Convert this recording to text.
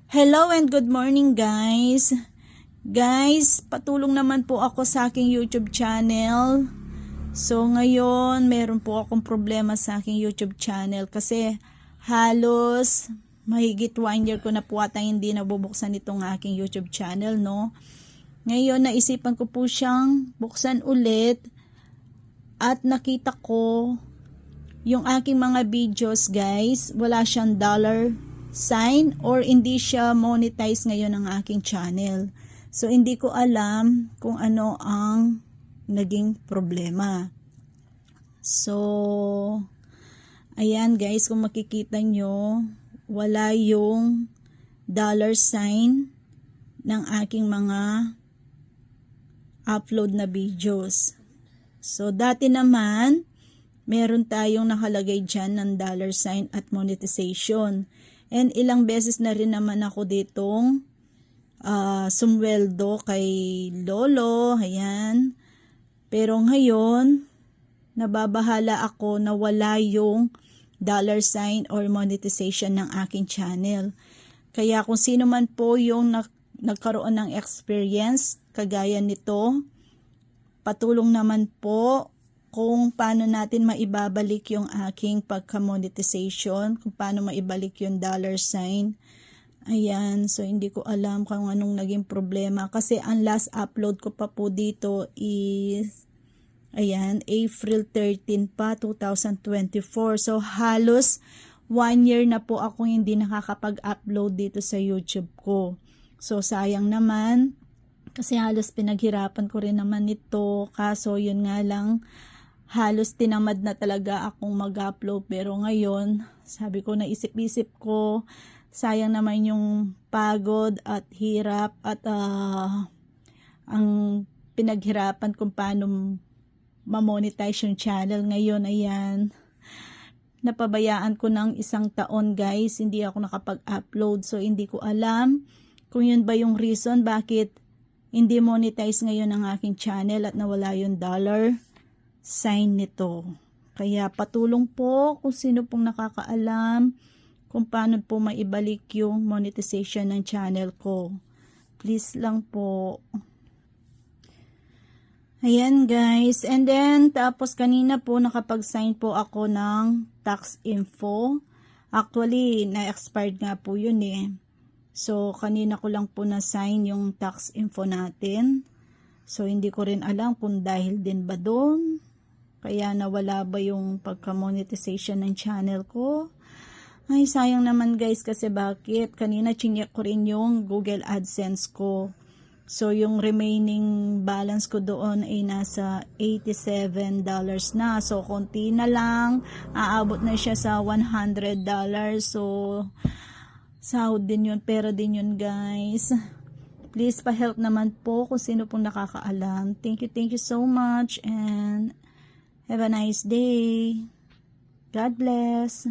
Hello and good morning guys. Guys, patulong naman po ako sa aking YouTube channel. So ngayon, meron po akong problema sa aking YouTube channel kasi halos mahigit 1 year ko na po ata hindi nabubuksan itong aking YouTube channel, no? Ngayon, naisipan ko po siyang buksan ulit at nakita ko yung aking mga videos, guys, wala siyang dollar sign or hindi siya monetize ngayon ang aking channel. So hindi ko alam kung ano ang naging problema. So ayan guys, kung makikita nyo, wala yung dollar sign ng aking mga upload na videos. So dati naman meron tayong nakalagay dyan ng dollar sign at monetization. And ilang beses na rin naman ako ditong sumweldo kay Lolo, ayan. Pero ngayon, nababahala ako na wala yung dollar sign or monetization ng aking channel. Kaya kung sino man po yung nagkaroon ng experience, kagaya nito, patulong naman po kung paano natin maibabalik yung aking pagka-monetization, kung paano maibalik yung dollar sign. Ayan, so hindi ko alam kung anong naging problema kasi ang last upload ko pa po dito is ayan, April 13 pa, 2024. So halos 1 year na po ako hindi nakakapag-upload dito sa YouTube ko. So sayang naman kasi halos pinaghirapan ko rin naman ito, kaso yun nga lang, halos tinamad na talaga akong mag-upload. Pero ngayon, sabi ko, naisip-isip ko, sayang naman yung pagod at hirap at ang pinaghirapan kung paano ma-monetize yung channel. Ngayon, ayan, napabayaan ko ng 1 taon guys, hindi ako nakapag-upload. So, hindi ko alam kung yun ba yung reason bakit hindi monetize ngayon ang aking channel at nawala yung dollar sign nito. Kaya patulong po kung sino pong nakakaalam kung paano po maibalik yung monetization ng channel ko. Please lang po. Ayan guys. And then tapos kanina po nakapag-sign po ako ng tax info. Actually, na-expired nga po yun eh. So kanina ko lang po na-sign yung tax info natin. So hindi ko rin alam kung dahil din ba doon kaya nawala ba yung pagka-monetization ng channel ko. Ay, sayang naman guys kasi bakit? Kanina chinek ko rin yung Google AdSense ko. So, yung remaining balance ko doon ay nasa $87 na. So, konti na lang. Aabot na siya sa $100. So, sahod din yun. Pera din yun guys. Please pa-help naman po kung sino pong nakakaalam. Thank you so much and have a nice day. God bless.